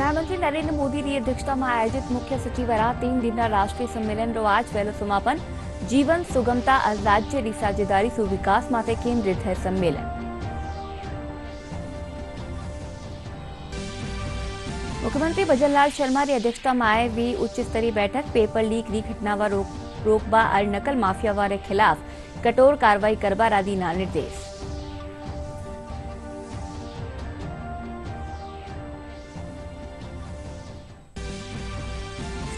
प्रधानमंत्री नरेंद्र मोदी की अध्यक्षता में आयोजित मुख्य सचिवरा 3 दिन राष्ट्रीय सम्मेलन आज वહેલો समापन। जीवन सुगमता और राज्य की साझेदारी सु विकास माटे केंद्रित है सम्मेलन। मुख्यमंत्री भजनलाल शर्मा की अध्यक्षता में आयोजित उच्च स्तरीय बैठक पेपर लीक की घटना रोकबा और नकल माफिया के खिलाफ कठोर कार्रवाई करवा आदि निर्देश।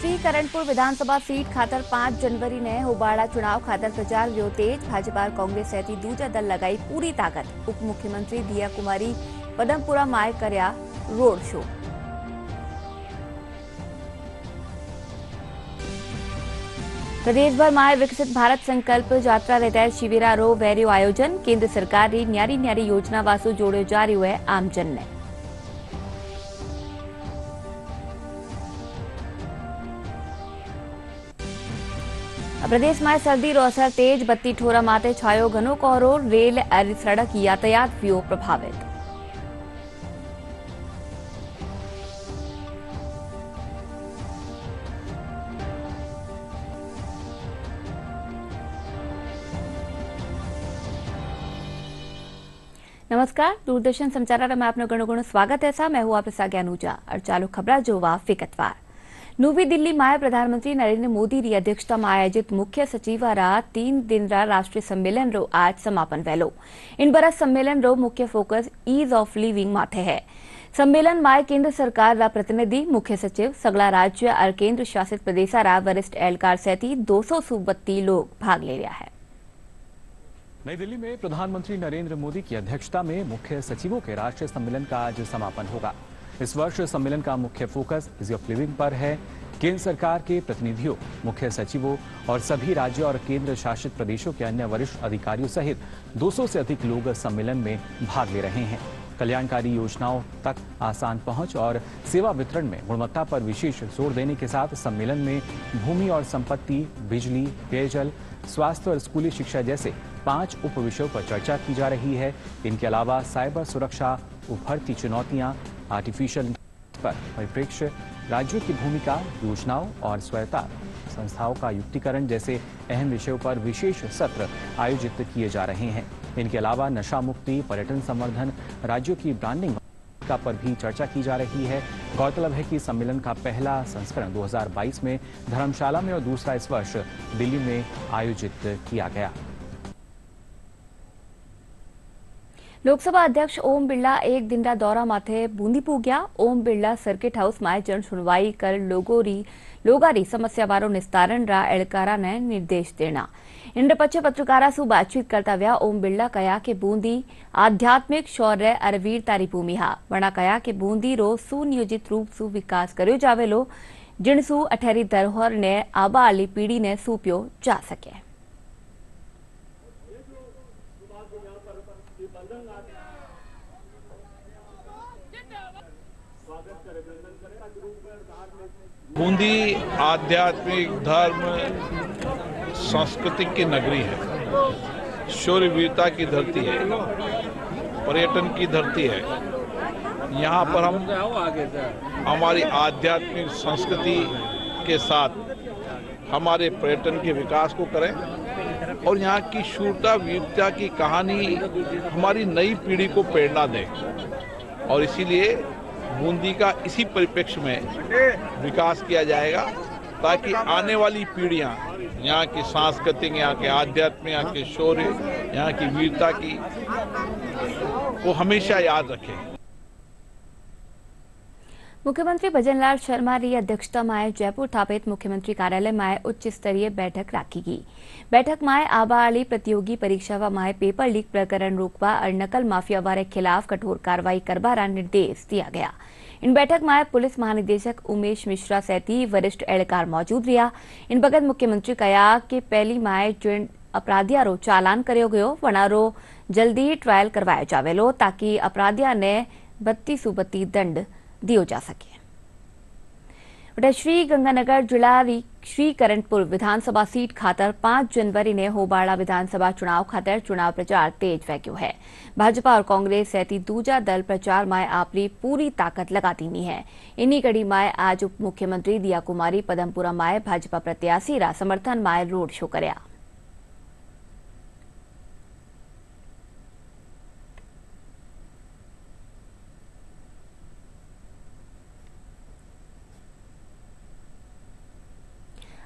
श्री करणपुर विधानसभा सीट खातर 5 जनवरी ने होबाड़ा चुनाव खातर प्रचार व्यो तेज। भाजपा और कांग्रेस सहित दूजा दल लगाई पूरी ताकत। उप मुख्यमंत्री दिया कुमारी पदमपुरा में कर्या रोड शो। प्रदेश भर में विकसित भारत संकल्प यात्रा के तहत शिविरा रो वेरियो आयोजन। केंद्र सरकार की न्यारी न्यारी योजना वासु जोड़ो जा रही है आमजन ने। प्रदेश में सर्दी रो असर तेज। बत्ती ठोरा माते छायो घनो कोहरो। रेल और सड़क यातायात व्यो प्रभावित। नमस्कार, दूरदर्शन समाचार में आपनो घणो स्वागत है। मैं हूं आपके साथ अनुजा और चालू खबरा जोवा विगतवार। नवी दिल्ली में प्रधानमंत्री नरेंद्र मोदी की अध्यक्षता में आयोजित मुख्य सचिवरा 3 दिन राष्ट्रीय सम्मेलन रो आज समापन वહેલો। इन बरस सम्मेलन रो मुख्य फोकस ईज ऑफ लिविंग माथे है। सम्मेलन में केंद्र सरकार रा प्रतिनिधि, मुख्य सचिव, सगला राज्य और केंद्र शासित प्रदेश रा वरिष्ठ एहलकार सहित 232 लोग भाग ले रहा है। नई दिल्ली में प्रधानमंत्री नरेंद्र मोदी की अध्यक्षता में मुख्य सचिवों के राष्ट्रीय सम्मेलन का आज समापन होगा। इस वर्ष सम्मेलन का मुख्य फोकस इज ऑफ लिविंग पर है। केंद्र सरकार के प्रतिनिधियों, मुख्य सचिवों और सभी राज्यों और केंद्र शासित प्रदेशों के अन्य वरिष्ठ अधिकारियों सहित 200 से अधिक लोग सम्मेलन में भाग ले रहे हैं। कल्याणकारी योजनाओं तक आसान पहुंच और सेवा वितरण में गुणवत्ता पर विशेष जोर देने के साथ सम्मेलन में भूमि और संपत्ति, बिजली, पेयजल, स्वास्थ्य और स्कूली शिक्षा जैसे 5 उप विषयों पर चर्चा की जा रही है। इनके अलावा साइबर सुरक्षा, उभरती चुनौतियां, आर्टिफिशियल पर परिप्रेक्ष्य, राज्यों की भूमिका, योजनाओं और स्वायत्त संस्थाओं का युक्तिकरण जैसे अहम विषयों पर विशेष सत्र आयोजित किए जा रहे हैं। इनके अलावा नशा मुक्ति, पर्यटन संवर्धन, राज्यों की ब्रांडिंग पर भी चर्चा की जा रही है। गौरतलब है कि सम्मेलन का पहला संस्करण 2022 में धर्मशाला में और दूसरा इस वर्ष दिल्ली में आयोजित किया गया। लोकसभा अध्यक्ष ओम बिरला एक दिन का दौरा माथे बूंदी पूग्या। ओम बिरला सर्किट हाउस में जन सुनवाई कर लोगारी समस्या वारो निस्तारण रा एहलकारा ने निर्देश देना। इन पछे पत्रकारा सु बातचीत करता व्या ओम बिरला कहा कि बूंदी आध्यात्मिक शौर्य और वीरता री भूमि हा। वणा कहा कि बूंदी रो सुनियोजित रूप सु विकास कर्यो जावेलो, जिणसु अठेरी धरोहर ने आबा वाली पीढ़ी ने सूप्यो जा सके। बूंदी आध्यात्मिक, धर्म, संस्कृति की नगरी है, शौर्य वीरता की धरती है, पर्यटन की धरती है। यहाँ पर हम हमारी आध्यात्मिक संस्कृति के साथ हमारे पर्यटन के विकास को करें और यहाँ की शूरता वीरता की कहानी हमारी नई पीढ़ी को प्रेरणा दें। और इसीलिए बूंदी का इसी परिप्रेक्ष्य में विकास किया जाएगा ताकि आने वाली पीढ़ियां यहाँ की सांस्कृतिक, यहाँ के आध्यात्मिक, यहाँ के शौर्य, यहाँ की वीरता की को हमेशा याद रखें। मुख्यमंत्री भजनलाल शर्मा की अध्यक्षता में जयपुर स्थापित मुख्यमंत्री कार्यालय में उच्च स्तरीय बैठक रखी गई। बैठक में आबा वाली प्रतियोगी परीक्षा में पेपर लीक प्रकरण रोकवा और नकल माफिया वाले खिलाफ कठोर कार्रवाई करवा निर्देश दिया गया। इन बैठक में पुलिस महानिदेशक उमेश मिश्रा सहित वरिष्ठ एहलकार मौजूद रहा। इन बगत मुख्यमंत्री कहा कि पहली माए जिन अपराधिया रो चालान कर्यो गयो वनारो जल्दी ट्रायल करवायो जावेलो ताकि अपराधिया ने 32 दंड दियो जा सके। श्री गंगानगर जिला श्री करंटपुर विधानसभा सीट खातर 5 जनवरी ने होबाड़ा विधानसभा चुनाव खातर चुनाव प्रचार तेज फैक्यो है। भाजपा और कांग्रेस सहित दूजा दल प्रचार में अपनी पूरी ताकत लगा दीनी है। इन्हीं कड़ी में आज उप मुख्यमंत्री दिया कुमारी पदमपुरा में भाजपा प्रत्याशी रा समर्थन में रोड शो कर्या।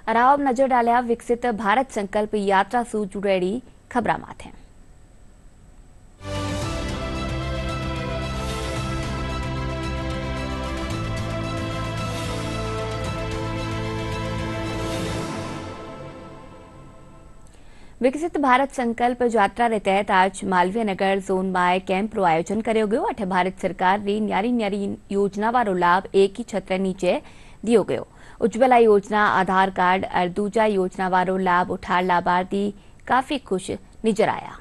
अराव नजर डालिया विकसित भारत संकल्प यात्रा से जुड़ेली खबरा माथे। विकसित भारत संकल्प यात्रा रे तहत आज मालवीय नगर जोन में कैंप रो आयोजन कर्यो गयो। अठे भारत सरकार री न्यारी न्यारी योजना वारो लाभ एक ही छत्र नीचे दियो गयो। उज्ज्वला योजना, आधार कार्ड और दूजा योजना वारो लाभ उठार लाभार्थी काफी खुश नजर आया।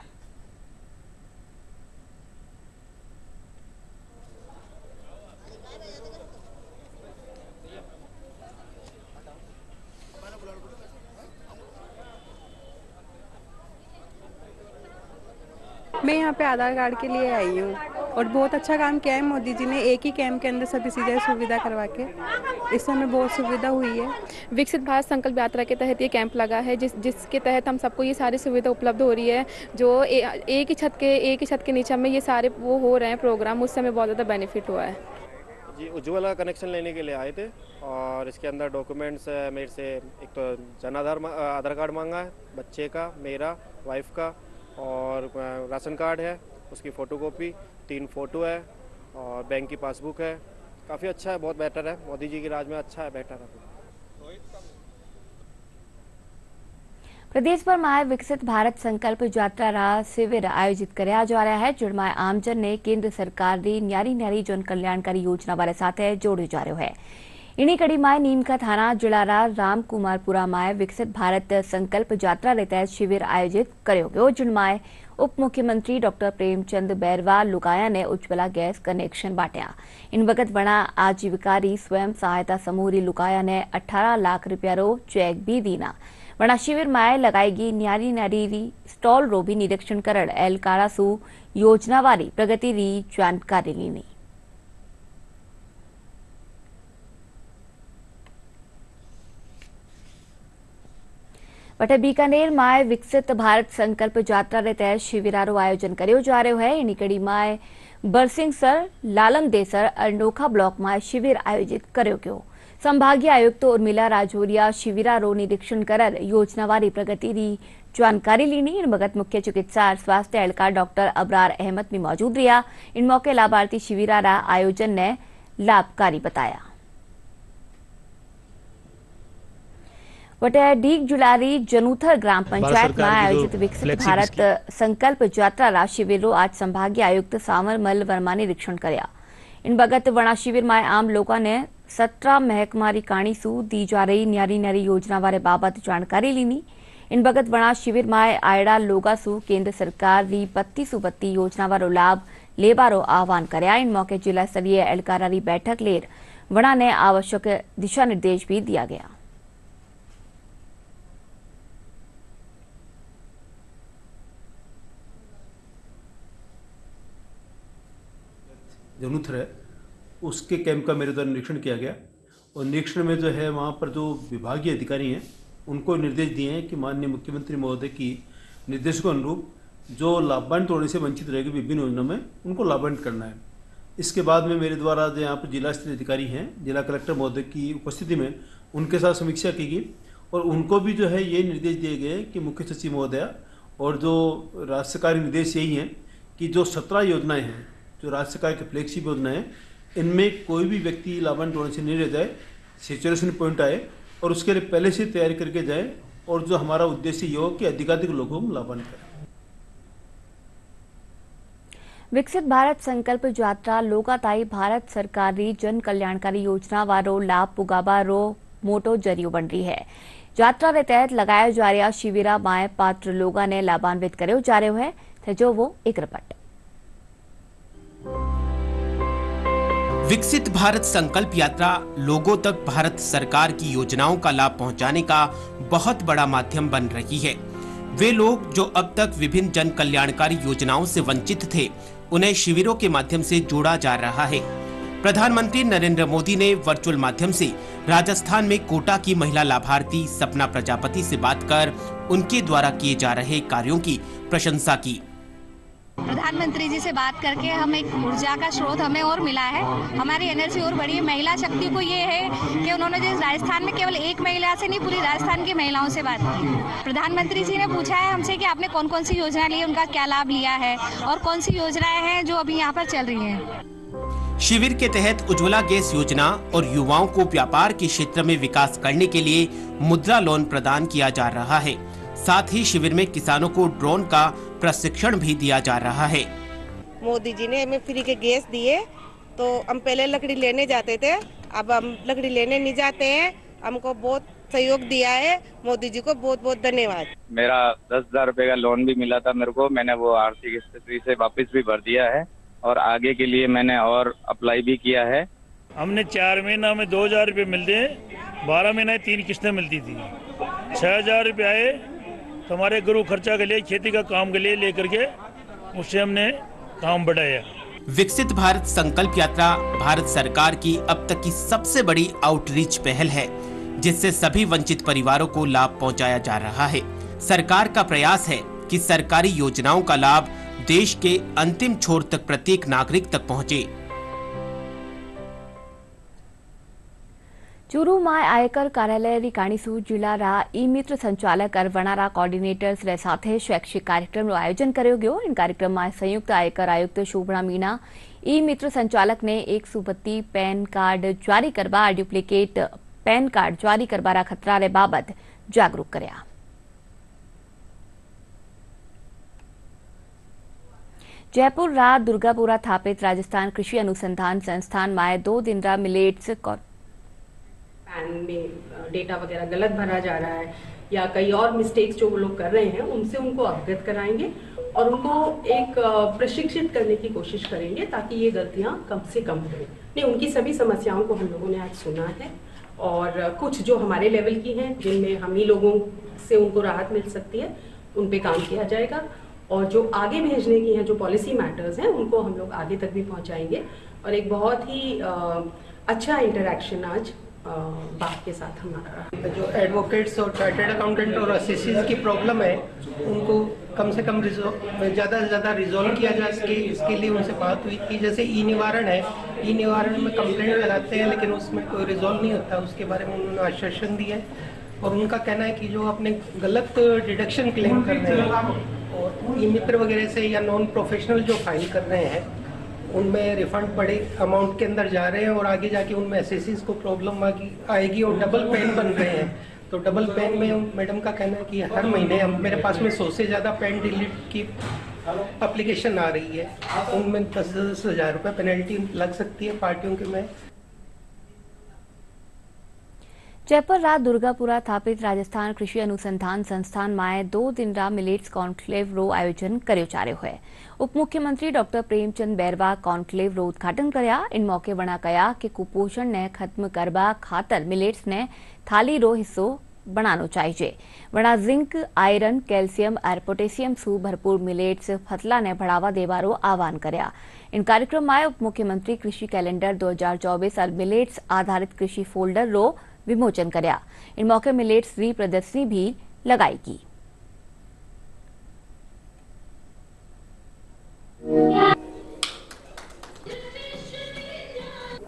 मैं यहाँ पे आधार कार्ड के लिए आई हूँ और बहुत अच्छा काम किया है मोदी जी ने। एक ही कैंप के अंदर सभी चीज़ें सुविधा करवा के इससे हमें बहुत सुविधा हुई है। विकसित भारत संकल्प यात्रा के तहत ये कैंप लगा है जिसके तहत हम सबको ये सारी सुविधा उपलब्ध हो रही है। जो एक ही छत के नीचे में ये सारे वो हो रहे हैं प्रोग्राम, उससे हमें बहुत ज़्यादा बेनिफिट हुआ है। जी, उज्ज्वला कनेक्शन लेने के लिए आए थे और इसके अंदर डॉक्यूमेंट्स मेरे से एक तो आधार कार्ड मांगा है, बच्चे का, मेरा, वाइफ का, और राशन कार्ड है, उसकी फ़ोटोकॉपी, 3 फ़ोटो है और बैंक की पासबुक है। काफ़ी अच्छा है, बहुत बेटर है। मोदी जी की राज में अच्छा है, बेटर है। प्रदेश भर में विकसित भारत संकल्प यात्रा रा शिविर आयोजित करया जा रहा है, जिनमें आमजन ने केंद्र सरकार की न्यारी न्यारी जन कल्याणकारी योजना बारे साथे जोड़े जा रहा है। इन्हीं कड़ी में नीमका थाना जिला रामकुमारपुरा में विकसित भारत संकल्प यात्रा रे तहत शिविर आयोजित कर्यो गयो, जिनमें उप मुख्यमंत्री डॉक्टर प्रेमचंद बैरवा लुगाया ने उज्ज्वला गैस कनेक्शन बांटा। इन वक्त बना आजीविकारी स्वयं सहायता समूह री लुगाया ने 18 लाख रुपया रो चेक भी दीना। वना शिविर में लगाएगी न्यारी न्यारी री स्टॉल रो भी निरीक्षण करण एलकारा सु योजना वाली प्रगति री जानकारी लीनी। वटे बीकानेर में विकसित भारत संकल्प यात्रा रे तहत शिविरारो आयोजन कर्यो जा रह्यो है। इनी कड़ी में बरसिंगसर, लालमदेसर, अनोखा ब्लॉक में शिविर आयोजित कर्यो गयो। संभागीय आयुक्त उर्मिला राजौरिया शिविरारो निरीक्षण कर योजना वाली प्रगति री जानकारी लीनी। इन वक्त मुख्य चिकित्सा और स्वास्थ्य एहलकार डॉक्टर अबरार अहमद भी मौजूद रहा। इन मौके लाभार्थी शिविरारा आयोजन ने लाभकारी बताया। वटे डीग जुलारी जनूथर ग्राम पंचायत में आयोजित विकसित भारत संकल्प यात्रा रा शिविरो आज संभागीय आयुक्त सावरमल वर्मा ने निरीक्षण कर्या। इन बगत वणा शिविर में आम लोगों ने 17 महकमारी काणी सु दी जा रही न्यारी न्यारी योजना वाले बाबत जानकारी लीनी। इन बगत वणा शिविर में आयड़ा लोगा सु केंद्र सरकार री 32 योजना वालो लाभ लेबारो आह्वान कर्या। इन मौके जिला स्तरीय एहलकारा री बैठक लेर वणा ने आवश्यक दिशा निर्देश भी दिया गया। जनूथर है उसके कैंप का मेरे द्वारा निरीक्षण किया गया और निरीक्षण में जो है वहाँ पर जो विभागीय अधिकारी हैं उनको निर्देश दिए हैं कि माननीय मुख्यमंत्री महोदय की निर्देश के अनुरूप जो लाभान्वित होने से वंचित रहेगी विभिन्न योजनाओं में उनको लाभान्वित करना है। इसके बाद में मेरे द्वारा जो यहाँ पर जिला स्तरीय अधिकारी हैं, जिला कलेक्टर महोदय की उपस्थिति में उनके साथ समीक्षा की गई और उनको भी जो है ये निर्देश दिए गए कि मुख्य सचिव महोदया और जो राज्य सरकारी निर्देश यही हैं कि जो 17 योजनाएँ हैं जो राज्य सरकार की फ्लैगशिप योजना है, इनमें कोई भी व्यक्ति लाभान्वित होने से नहीं रह जाए, सैचुरेशन पॉइंट आए और उसके लिए पहले से तैयारी करके जाए और जो हमारा उद्देश्य ये हो कि अधिकाधिक लोगों को लाभान्वित करें। विकसित भारत संकल्प यात्रा लोकाताई भारत सरकार री जन कल्याणकारी योजना वारो लाभ पुगाबा रो मोटो जरियो बन रही है। यात्रा के तहत लगाया जा रहा शिविरा में पात्र लोगों ने लाभान्वित कर्यो जा रह्यो है। जो वो एक रिपोर्ट। विकसित भारत संकल्प यात्रा लोगों तक भारत सरकार की योजनाओं का लाभ पहुंचाने का बहुत बड़ा माध्यम बन रही है। वे लोग जो अब तक विभिन्न जन कल्याणकारी योजनाओं से वंचित थे, उन्हें शिविरों के माध्यम से जोड़ा जा रहा है। प्रधानमंत्री नरेंद्र मोदी ने वर्चुअल माध्यम से राजस्थान में कोटा की महिला लाभार्थी सपना प्रजापति से बात कर उनके द्वारा किए जा रहे कार्यों की प्रशंसा की। प्रधानमंत्री जी से बात करके हम एक ऊर्जा का स्रोत हमें और मिला है, हमारी एनर्जी और बढ़ी है। महिला शक्ति को ये है कि उन्होंने जिस राजस्थान में केवल एक महिला से नहीं, पूरी राजस्थान की महिलाओं से बात की। प्रधानमंत्री जी ने पूछा है हमसे कि आपने कौन कौन सी योजना ली है, उनका क्या लाभ लिया है और कौन सी योजनाएं हैं जो अभी यहाँ पर चल रही हैं। शिविर के तहत उज्ज्वला गैस योजना और युवाओं को व्यापार के क्षेत्र में विकास करने के लिए मुद्रा लोन प्रदान किया जा रहा है। साथ ही शिविर में किसानों को ड्रोन का प्रशिक्षण भी दिया जा रहा है। मोदी जी ने हमें फ्री के गैस दिए, तो हम पहले लकड़ी लेने जाते थे, अब हम लकड़ी लेने नहीं जाते हैं। हमको बहुत सहयोग दिया है, मोदी जी को बहुत बहुत धन्यवाद। मेरा 10,000 रुपए का लोन भी मिला था मेरे को, मैंने वो आर्थिक स्थिति से वापस भी भर दिया है और आगे के लिए मैंने और अप्लाई भी किया है। हमने 4 महीना में 2,000 रुपये मिलते हैं, 12 महीने 3 किस्तें मिलती थी। 6,000 रुपये आए तो हमारे गुरु खर्चा के लिए, खेती का काम के लिए लेकर के उससे हमने काम बढ़ाया। विकसित भारत संकल्प यात्रा भारत सरकार की अब तक की सबसे बड़ी आउटरीच पहल है, जिससे सभी वंचित परिवारों को लाभ पहुंचाया जा रहा है। सरकार का प्रयास है कि सरकारी योजनाओं का लाभ देश के अंतिम छोर तक प्रत्येक नागरिक तक पहुंचे। चूरू में आयकर कार्यालय काणीसूर जिला ई मित्र संचालक वनारा कोऑर्डिनेटर्स साथ शैक्षिक कार्यक्रम आयोजन कर्यो गयो। इन कार्यक्रम में संयुक्त आयकर आयुक्त शोभना मीणा ई मित्र संचालक ने 132 पेन कार्ड जारी करवा डुप्लिकेट पेन कार्ड जारी करवाना खतरा बाबत जागरूक कर्या। जयपुर रा दुर्गापुरा स्थापित राजस्थान कृषि अनुसंधान संस्थान में 2 दिन रा मिलेट्स पैन में डेटा वगैरह गलत भरा जा रहा है या कई और मिस्टेक्स जो वो लोग कर रहे हैं, उनसे उनको अवगत कराएंगे और उनको एक प्रशिक्षित करने की कोशिश करेंगे ताकि ये गलतियां कम से कम करें। नहीं, उनकी सभी समस्याओं को हम लोगों ने आज सुना है और कुछ जो हमारे लेवल की हैं, जिनमें हम ही लोगों से उनको राहत मिल सकती है, उन पे काम किया जाएगा और जो आगे भेजने की हैं, जो पॉलिसी मैटर्स हैं, उनको हम लोग आगे तक भी पहुँचाएंगे। और एक बहुत ही अच्छा इंटरेक्शन आज बात के साथ हमारा। जो एडवोकेट्स और चार्टर्ड अकाउंटेंट और असिस्टेंट्स की प्रॉब्लम है, उनको कम से कम ज़्यादा से ज़्यादा रिजॉल्व किया जा सके, इसके लिए उनसे बात हुई थी। जैसे ई निवारण है, ई निवारण में कंप्लेंट लगाते हैं लेकिन उसमें कोई रिजॉल्व नहीं होता, उसके बारे में उन्होंने आश्वासन दिया है। और उनका कहना है कि जो अपने गलत डिडक्शन क्लेम कर रहे हैं और ई मित्र वगैरह से या नॉन प्रोफेशनल जो फाइल कर रहे हैं, उनमें रिफंड बड़े अमाउंट के अंदर जा रहे हैं और आगे जाके उनमें एसएससीज को प्रॉब्लम आएगी और डबल पेन बन रहे हैं। तो डबल पेन में मैडम का कहना है कि हर महीने हम मेरे पास में 100 से ज़्यादा पेन डिलीट की एप्लीकेशन आ रही है, उनमें 10-10 हज़ार रुपये पेनल्टी लग सकती है पार्टियों के में। जयपुर रा दुर्गापुरा स्थापित राजस्थान कृषि अनुसंधान संस्थान में 2 दिन रा मिलेट्स कॉन्क्लेव रो आयोजन कर्यो जा रह्यो है। उप मुख्यमंत्री डॉक्टर प्रेमचंद बैरवा कॉन्क्लेव रो उद्घाटन कर्या। इन मौके वणा कया कि कुपोषण ने खत्म करवा खातर मिलेट्स ने थाली रो हिस्सो बनानो चाहिए। वणा जिंक, आयरन, कैल्शियम और पोटेशियम सु भरपूर मिलेट्स फसला ने बढ़ावा देवारो आह्वान कर्या। इन कार्यक्रम में उप मुख्यमंत्री कृषि कैलेंडर 2024 और मिलेट्स आधारित कृषि फोल्डर रो विमोचन कर्या। इन मौके मिलेट्स री प्रदर्शनी भी लगाएगी।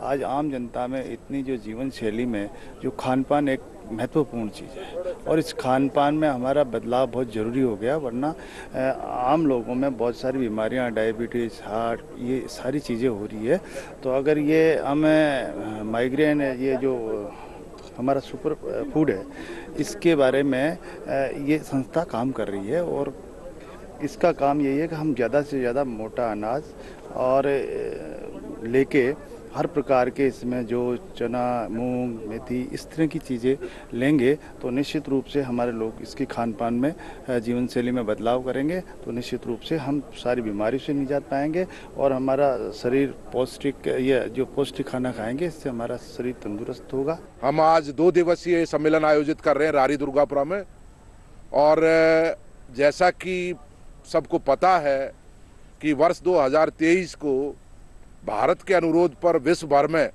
आज आम जनता में इतनी जो जीवन शैली में जो खान पान एक महत्वपूर्ण चीज़ है और इस खान पान में हमारा बदलाव बहुत ज़रूरी हो गया, वरना आम लोगों में बहुत सारी बीमारियां, डायबिटीज़, हार्ट, ये सारी चीज़ें हो रही है। तो अगर ये हमें माइग्रेन, ये जो हमारा सुपर फूड है, इसके बारे में ये संस्था काम कर रही है और इसका काम यही है कि हम ज़्यादा से ज़्यादा मोटा अनाज और लेके हर प्रकार के इसमें जो चना, मूंग, मेथी इस तरह की चीज़ें लेंगे तो निश्चित रूप से हमारे लोग इसकी खान पान में जीवन शैली में बदलाव करेंगे तो निश्चित रूप से हम सारी बीमारी से निजात पाएंगे और हमारा शरीर पौष्टिक, ये जो पौष्टिक खाना खाएंगे इससे हमारा शरीर तंदुरुस्त होगा। हम आज 2 दिवसीय सम्मेलन आयोजित कर रहे हैं रारी दुर्गापुरा में और जैसा कि सबको पता है कि वर्ष 2023 को भारत के अनुरोध पर विश्व भर में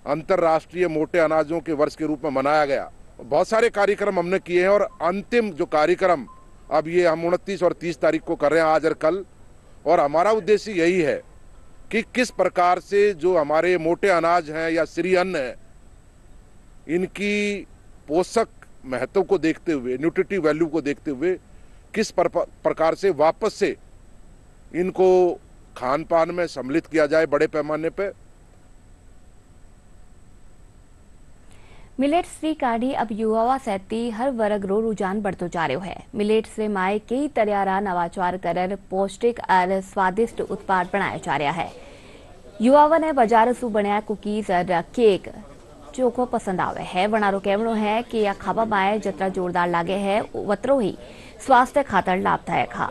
अंतर्राष्ट्रीय मोटे अनाजों के वर्ष के रूप में मनाया गया। बहुत सारे कार्यक्रम हमने किए हैं और अंतिम जो कार्यक्रम अब ये हम 29 और 30 तारीख को कर रहे हैं, आज और कल, और हमारा उद्देश्य यही है कि किस प्रकार से जो हमारे मोटे अनाज हैं या श्री अन्न है, इनकी पोषक महत्व को देखते हुए, न्यूट्रिटिव वैल्यू को देखते हुए किस प्रकार से वापस से इनको खान पान में सम्मिलित किया जाए बड़े पैमाने पे। મિલેટ્સ ની કાઢી अब યુવાઓ સહિત હર વર્ગનો रुझान बढ़तो जा रह्यो है। मिलेट्स में माए कई तरियारा नवाचार कर पौष्टिक और स्वादिष्ट उत्पाद बनाया जा रहा है। युवाओं ने बाजार सु बन्या कुकीज और केक चोखो पसंद आवे है। वणारो कहनो है कि यह खावा माए जतरा जोरदार लागे है वतरो ही स्वास्थ्य खातर लाभदायक है।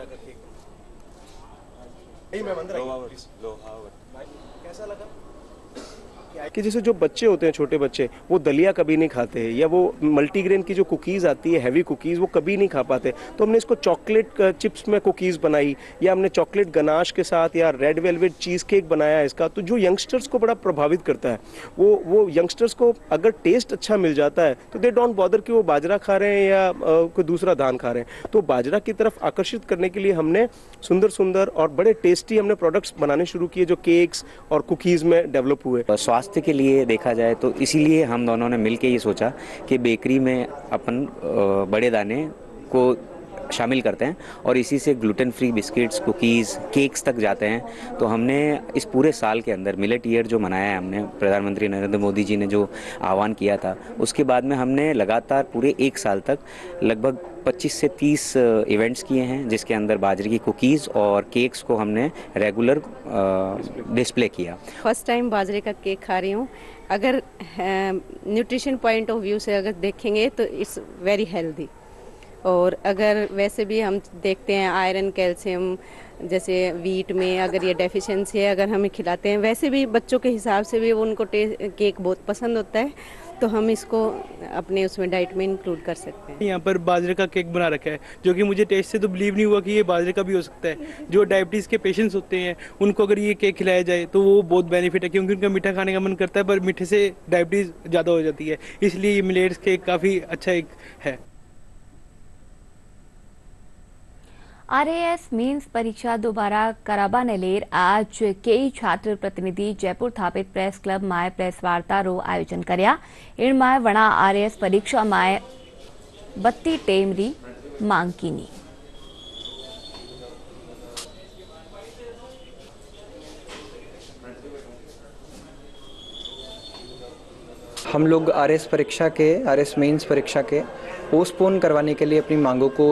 कैसा लगा कि जैसे जो बच्चे होते हैं, छोटे बच्चे, वो दलिया कभी नहीं खाते या वो मल्टीग्रेन की जो कुकीज़ आती है, हैवी कुकीज़, वो कभी नहीं खा पाते। तो हमने इसको चॉकलेट चिप्स में कुकीज़ बनाई या हमने चॉकलेट गनाश के साथ या रेड वेलवेट चीज़ केक बनाया इसका, तो जो यंगस्टर्स को बड़ा प्रभावित करता है। वो यंगस्टर्स को अगर टेस्ट अच्छा मिल जाता है तो दे डोंट बॉदर कि वो बाजरा खा रहे हैं या कोई दूसरा धान खा रहे हैं। तो बाजरा की तरफ आकर्षित करने के लिए हमने सुंदर सुंदर और बड़े टेस्टी हमने प्रोडक्ट्स बनाने शुरू किए जो केक्स और कुकीज़ में डेवलप हुए। स्वास्थ्य के लिए देखा जाए तो इसीलिए हम दोनों ने मिलकर ये सोचा कि बेकरी में अपन बड़े दाने को शामिल करते हैं और इसी से gluten free biscuits, cookies, cakes तक जाते हैं। तो हमने इस पूरे साल के अंदर मिलेट ईयर जो मनाया है, हमने प्रधानमंत्री नरेंद्र मोदी जी ने जो आह्वान किया था, उसके बाद में हमने लगातार पूरे 1 साल तक लगभग 25 से 30 इवेंट्स किए हैं, जिसके अंदर बाजरे की कुकीज़ और केक्स को हमने रेगुलर डिस्प्ले किया। फर्स्ट टाइम बाजरे का केक खा रही हूँ। अगर न्यूट्रिशन पॉइंट ऑफ व्यू से अगर देखेंगे तो इट्स वेरी हेल्दी, और अगर वैसे भी हम देखते हैं आयरन, कैल्शियम जैसे वीट में अगर ये डेफिशिएंसी है, अगर हमें खिलाते हैं, वैसे भी बच्चों के हिसाब से भी उनको केक बहुत पसंद होता है, तो हम इसको अपने उसमें डाइट में इंक्लूड कर सकते हैं। यहाँ पर बाजरे का केक बना रखा है जो कि मुझे टेस्ट से तो बिलीव नहीं हुआ कि ये बाजरे का भी हो सकता है। जो डायबिटीज़ के पेशेंट्स होते हैं उनको अगर ये केक खिलाया जाए तो वो बहुत बेनिफिट है, क्योंकि उनका मीठा खाने का मन करता है पर मीठे से डायबिटीज़ ज़्यादा हो जाती है, इसलिए ये मिलेट्स केक काफ़ी अच्छा एक है। आरएएस मीन्स परीक्षा दोबारा कराबाने लेर आज कई छात्र प्रतिनिधि जयपुर स्थापित प्रेस क्लब माए प्रेस वार्ता रो आयोजन कर्या। इन माए वणा आरएएस परीक्षा माए 32 टेमरी मांग कीनी। हम लोग आरएएस मेंस परीक्षा के पोस्टपोन करवाने के लिए अपनी मांगों को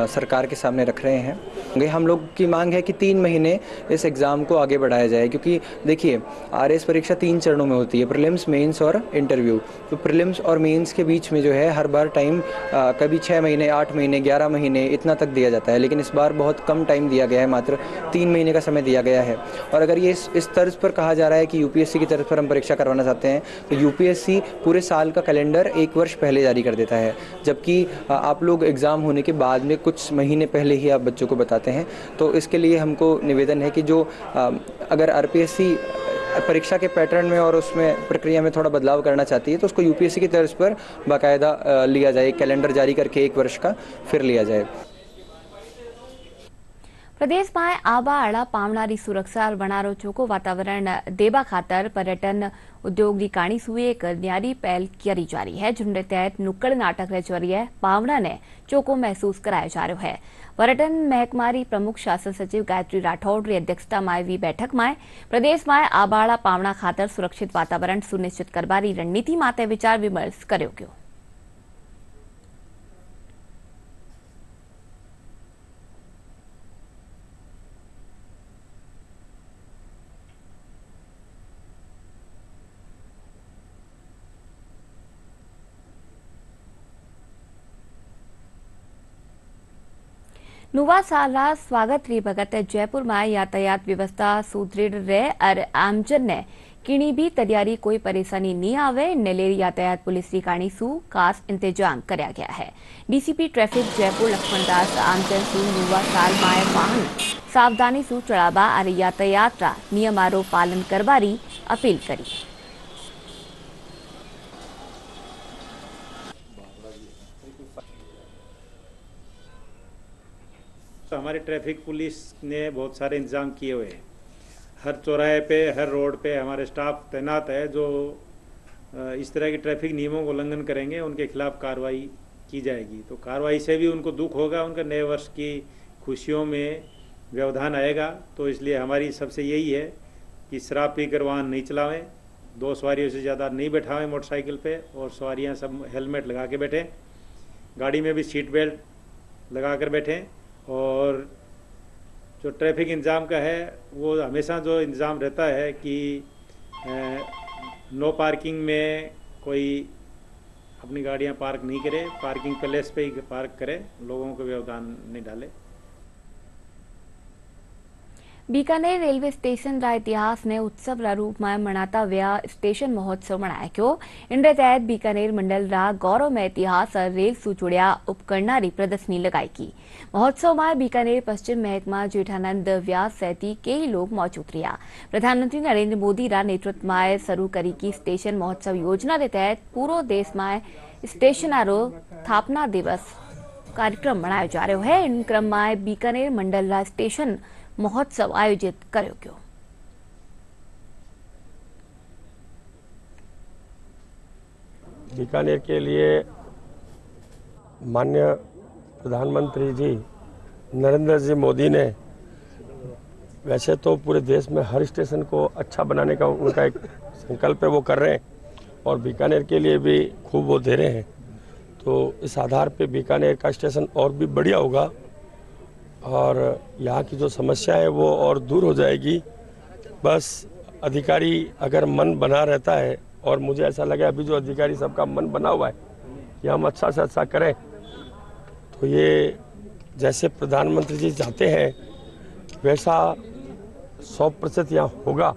सरकार के सामने रख रहे हैं। हम लोग की मांग है कि 3 महीने इस एग्ज़ाम को आगे बढ़ाया जाए, क्योंकि देखिए आरएएस परीक्षा 3 चरणों में होती है, प्रीलिम्स, मेंस और इंटरव्यू। तो प्रीलिम्स और मेंस के बीच में जो है हर बार टाइम कभी 6 महीने, 8 महीने, 11 महीने इतना तक दिया जाता है, लेकिन इस बार बहुत कम टाइम दिया गया है, मात्र 3 महीने का समय दिया गया है। और अगर ये इस तर्ज पर कहा जा रहा है कि यूपीएससी की तरफ पर हम परीक्षा करवाना चाहते हैं, तो यूपीएससी पूरे साल का कैलेंडर 1 वर्ष पहले जारी कर देता है, जबकि आप लोग एग्ज़ाम होने के बाद में कुछ महीने पहले ही आप बच्चों को बताते हैं। तो इसके लिए हमको निवेदन है कि जो अगर आरपीएससी परीक्षा के पैटर्न में और उसमें प्रक्रिया में थोड़ा बदलाव करना चाहती है तो उसको यूपीएससी की तर्ज पर बाकायदा लिया जाए, कैलेंडर जारी करके 1 वर्ष का फिर लिया जाए। प्रदेश में आबा पावनारी सुरक्षा और वणारो चोखो वातावरण देबा खातर पर्यटन उद्योग की काणी सुए एक न्यारी पहल करी जा रही है, जिनके तहत नुक्कड़ नाटक के जरिए पावना ने चोखो महसूस कराया जा रहा है। पर्यटन महकमारी प्रमुख शासन सचिव गायत्री राठौड़ की अध्यक्षता में हुई बैठक में प्रदेश में आबाड़ा पावना खातर सुरक्षित वातावरण सुनिश्चित करवानी रणनीति माटे विचार विमर्श कर्यो गयो। नुवा साला स्वागत री भगत जयपुर में यातायात व्यवस्था सुदृढ़ रहे और आमजन ने किणी भी तैयारी कोई परेशानी नहीं आवे नेलेरी यातायात पुलिस की काणी सु खास इंतजाम कराया गया है। डीसीपी ट्रैफिक जयपुर लक्ष्मणदास आमजन सु नुवा साल में वाहन सावधानी सु चलावा और यातायात नियमारो पालन करवारी अपील करी। तो हमारी ट्रैफिक पुलिस ने बहुत सारे इंतजाम किए हुए हैं। हर चौराहे पे, हर रोड पे हमारे स्टाफ तैनात है जो इस तरह के ट्रैफिक नियमों को उल्लंघन करेंगे उनके खिलाफ कार्रवाई की जाएगी। तो कार्रवाई से भी उनको दुख होगा, उनका नए वर्ष की खुशियों में व्यवधान आएगा। तो इसलिए हमारी सबसे यही है कि शराब पीकर वाहन नहीं चलावें, 2 सवारियों से ज़्यादा नहीं बैठावें मोटरसाइकिल पे, और सवारियाँ सब हेलमेट लगा के बैठें, गाड़ी में भी सीट बेल्ट लगा कर बैठें। और जो ट्रैफिक इंतज़ाम का है वो हमेशा जो इंतज़ाम रहता है कि नो पार्किंग में कोई अपनी गाड़ियां पार्क नहीं करे, पार्किंग प्लेस पे ही पार्क करे, लोगों को व्यवधान नहीं डाले। बीकानेर रेलवे स्टेशन रा इतिहास ने उत्सव रा रूप में मनाता हुआ स्टेशन महोत्सव मनाया क्यों। इनके तहत बीकानेर मंडल रा गौरव में इतिहास और रेल से जुड़िया उपकरणा री प्रदर्शनी लगाई की। महोत्सव में बीकानेर पश्चिम महकमा जेठानंद व्यास सहित कई लोग मौजूद रहा। प्रधानमंत्री नरेंद्र मोदी रा नेतृत्व में शुरू करी की स्टेशन महोत्सव योजना के तहत पूरे देश में स्टेशनारो स्थापना दिवस कार्यक्रम मनाया जा रहा है। इन क्रम में बीकानेर मंडल रा स्टेशन महोत्सव आयोजित करो क्यों। बीकानेर के लिए माननीय प्रधानमंत्री जी नरेंद्र जी मोदी ने वैसे तो पूरे देश में हर स्टेशन को अच्छा बनाने का उनका एक संकल्प है, वो कर रहे हैं और बीकानेर के लिए भी खूब वो दे रहे हैं। तो इस आधार पे बीकानेर का स्टेशन और भी बढ़िया होगा और यहाँ की जो समस्या है वो और दूर हो जाएगी। बस अधिकारी अगर मन बना रहता है, और मुझे ऐसा लगा अभी जो अधिकारी सबका मन बना हुआ है कि हम अच्छा से अच्छा करें, तो ये जैसे प्रधानमंत्री जी चाहते हैं वैसा 100% यहाँ होगा।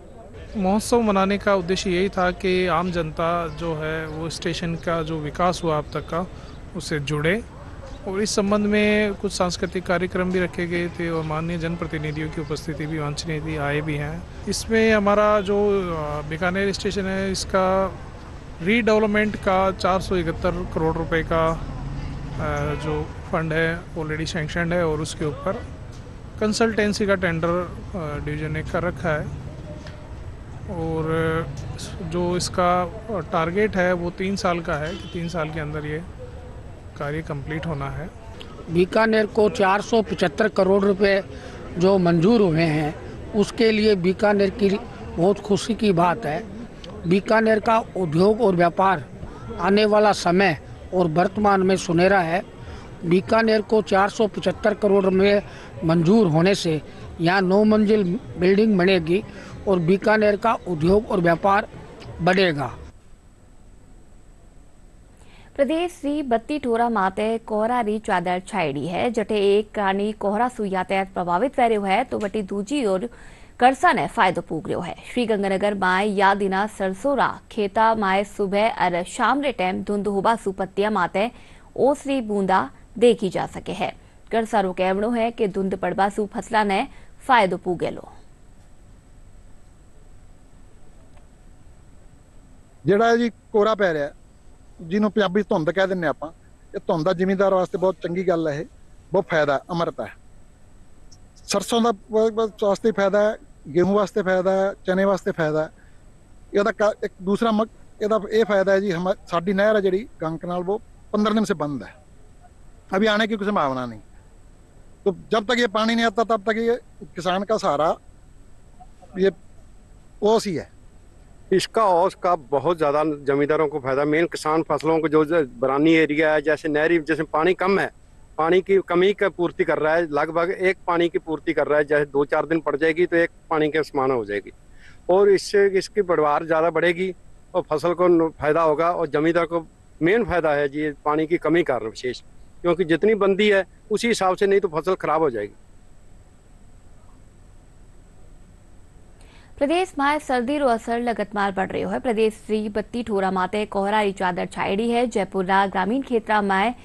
महोत्सव मनाने का उद्देश्य यही था कि आम जनता जो है वो स्टेशन का जो विकास हुआ अब तक का उससे जुड़े, और इस संबंध में कुछ सांस्कृतिक कार्यक्रम भी रखे गए थे और माननीय जनप्रतिनिधियों की उपस्थिति भी वांछनीय थी, आए भी हैं। इसमें हमारा जो बीकानेर स्टेशन है इसका रीडेवलपमेंट का 471 करोड़ रुपए का जो फंड है ऑलरेडी सैंक्शनड है, और उसके ऊपर कंसल्टेंसी का टेंडर डिवीजन ने कर रखा है। और जो इसका टारगेट है वो 3 साल का है कि 3 साल के अंदर ये कार्य कंप्लीट होना है। बीकानेर को 475 करोड़ रुपए जो मंजूर हुए हैं उसके लिए बीकानेर की बहुत खुशी की बात है। बीकानेर का उद्योग और व्यापार आने वाला समय और वर्तमान में सुनहरा है। बीकानेर को 475 करोड़ में मंजूर होने से यहाँ 9 मंजिल बिल्डिंग बनेगी और बीकानेर का उद्योग और व्यापार बढ़ेगा। प्रदेश री 32 ठोरा माते कोहरा री चादर छायड़ी है, जटे एक कानी कोहरा सु यातायात प्रभावित कर रहा है तो वटी दूजी और करसा ने फायदो पूग रहा है। श्री गंगानगर माए या दिना सरसोरा खेता माए सुबह और शाम रे टाइम धुंध होबा सु पत्तिया माते ओसरी बूंदा देखी जा सके है। करसा रो कहवणो है कि धुंध पड़बा सु फसला ने फायदो पूगेलो। ਜਿਹੜਾ ਜੀ ਕੋਰਾ ਪੈ ਰਿਹਾ ਜਿਹਨੂੰ ਪੰਜਾਬੀ ਧੁੰਦ ਕਹਿ ਦਿੰਨੇ ਆਪਾਂ, ਇਹ ਧੁੰਦ ਦਾ ਜ਼ਿਮੀਂਦਾਰ ਵਾਸਤੇ ਬਹੁਤ ਚੰਗੀ ਗੱਲ ਹੈ, ਇਹ ਬਹੁਤ ਫਾਇਦਾ ਅਮਰਤ ਹੈ। ਸਰਸੋਂ ਦਾ ਵਾਸਤੇ ਫਾਇਦਾ ਹੈ, गेहूं वास्ते फायदा है, चने वास्ते फायदा है। ਇਹਦਾ ਇੱਕ दूसरा ਇਹਦਾ ਇਹ फायदा है जी, साडी नहर है जी गंग कनाल वो 15 दिन से बंद है, अभी आने की कोई संभावना नहीं। तो जब तक ये पानी नहीं आता तब तक ये किसान का सहारा ये ओस ही है। इसका ओस का बहुत ज़्यादा जमींदारों को फायदा, मेन किसान फसलों को जो बरानी एरिया है जैसे नहरी, जैसे पानी कम है, पानी की कमी का पूर्ति कर रहा है, लगभग एक पानी की पूर्ति कर रहा है। जैसे 2-4 दिन पड़ जाएगी तो एक पानी के समान हो जाएगी और इससे इसकी पैदावार ज़्यादा बढ़ेगी और फसल को फायदा होगा और जमींदार को मेन फायदा है जी पानी की कमी कारण विशेष। क्योंकि जितनी बंदी है उसी हिसाब से, नहीं तो फसल खराब हो जाएगी। प्रदेश में सर्दी रो असर लगातार बढ़ रही है। प्रदेश की 32 ठोरा माते कोहरा की चादर छायेड़ी है। जयपुर ग्रामीण क्षेत्र में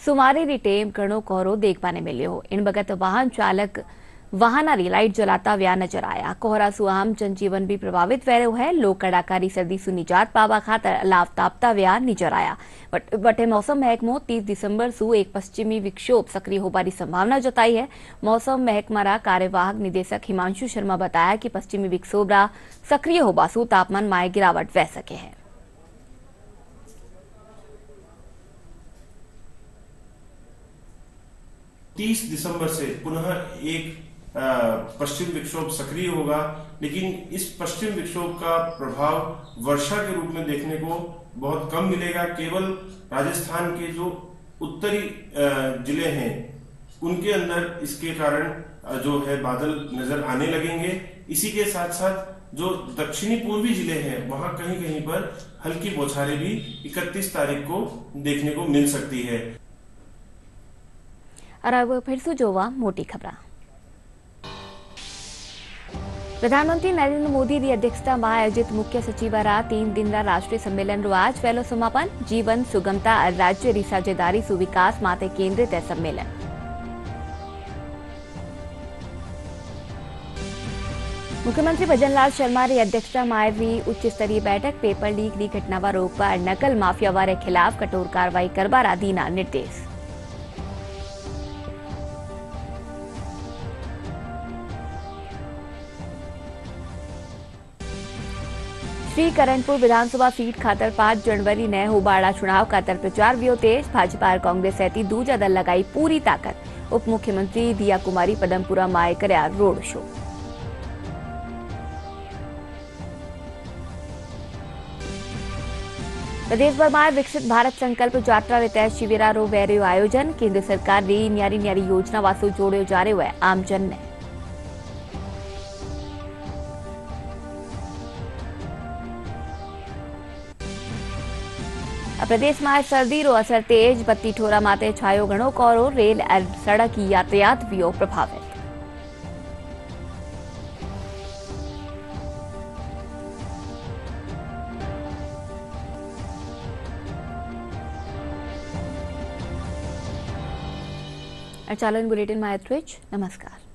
सुमारे री टेम घणो कोहरो देखने मिलो। इन बगत वाहन चालक वाहनारी लाइट जलाता व्या नजर आया। कोहरा सु आम जनजीवन भी प्रभावित व्या है। लोग कड़ाकारी सर्दी सु निजात पावा खातर अलाव तापता व्या नजर आया। वटे मौसम महकमो 30 दिसंबर सु एक पश्चिमी विक्षोभ सक्रिय होने की संभावना जताई है। मौसम महकमा कार्यवाहक निदेशक हिमांशु शर्मा बताया कि पश्चिमी विक्षोभ सक्रिय होबा सु तापमान में गिरावट वह सके है। 30 दिसंबर से पुनः एक पश्चिम विक्षोभ सक्रिय होगा, लेकिन इस पश्चिम विक्षोभ का प्रभाव वर्षा के रूप में देखने को बहुत कम मिलेगा। केवल राजस्थान के जो उत्तरी जिले हैं उनके अंदर इसके कारण जो है बादल नजर आने लगेंगे। इसी के साथ साथ जो दक्षिणी पूर्वी जिले हैं वहां कहीं कहीं पर हल्की बौछारें भी 31 तारीख को देखने को मिल सकती है। और अब फिर से जोवा मोटी खबर। प्रधानमंत्री नरेंद्र मोदी की अध्यक्षता में आयोजित मुख्य सचिव 3 दिन राष्ट्रीय सम्मेलन आज पहलो समापन। जीवन सुगमता और राज्य री साझेदारी सुविकास माते केंद्रित है सम्मेलन। मुख्यमंत्री भजनलाल शर्मा की अध्यक्षता में आयोजित उच्च स्तरीय बैठक। पेपर लीक की घटना व रोकवा और नकल माफिया वाले खिलाफ कठोर कार्रवाई करवा दीना निर्देश। श्री करणपुर विधानसभा सीट खातर 5 जनवरी ने होबाड़ा चुनाव खातर प्रचार व्यो तेज। भाजपा और कांग्रेस सहित दूजा दल लगाई पूरी ताकत। उप मुख्यमंत्री दिया कुमारी पदमपुरा माए करया रोड शो। प्रदेश भर में विकसित भारत संकल्प यात्रा रे तहत शिविरा रो वेरियो आयोजन। केंद्र सरकार री न्यारी न्यारी योजना वासु जोड़ो जा रहा है आमजन ने। प्रदेश में सर्दी रो असर तेज। 32 ठोरा माते छायो घणो कोहरो। रेल और सड़क यातायात व्यो प्रभावित। चालन बुलेटिन में नमस्कार।